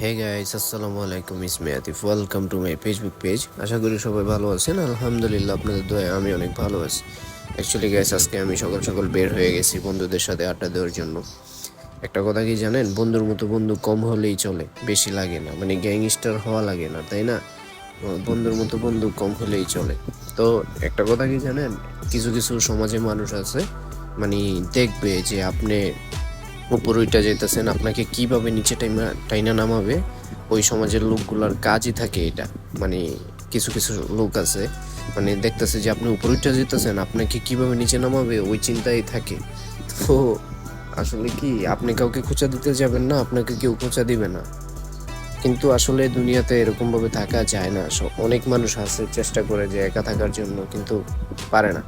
হে guys, আসসালামু আলাইকুম। ইসমি Atif, welcome to my Facebook page. আশা করি সবাই ভালো আছেন। আলহামদুলিল্লাহ, আপনাদের দোয়ায় আমি অনেক ভালো আছি। অ্যাকচুয়ালি গাইস, আজকে আমি সকাল সকাল বের হয়ে গেছি বন্ধুদের সাথে আড্ডা দেওয়ার জন্য। একটা কথা কি জানেন, বন্ধুর মতো বন্ধু কম হলেই চলে, বেশি লাগে না, মানে গ্যাংস্টার হওয়া লাগে না, তাই না? বন্ধুর মতো বন্ধু কম হলেই চলে। তো একটা কথা কি জানেন, কিছু কিছু সমাজে মানুষ আছে, মানে দেখবে যে আপনি উপর উইটা যেতেছেন, আপনাকে কিভাবে নিচে টাইনা নামাবে। ওই সমাজের লোকগুলার কাজই থাকে এটা। মানে কিছু কিছু লোক আছে, মানে দেখতেছে যে আপনি উপর উইটা যেতেছেন, আপনাকে কিভাবে নিচে নামাবে ওই চিন্তাই থাকে। তো আসলে কি, আপনি কাউকে খোঁচা দিতে যাবেন না, আপনাকে কেউ খোঁচা দিবে না। কিন্তু আসলে দুনিয়াতে এরকম ভাবে থাকা যায় না। অনেক মানুষ আছে চেষ্টা করে যে একা থাকার জন্য, কিন্তু পারে না।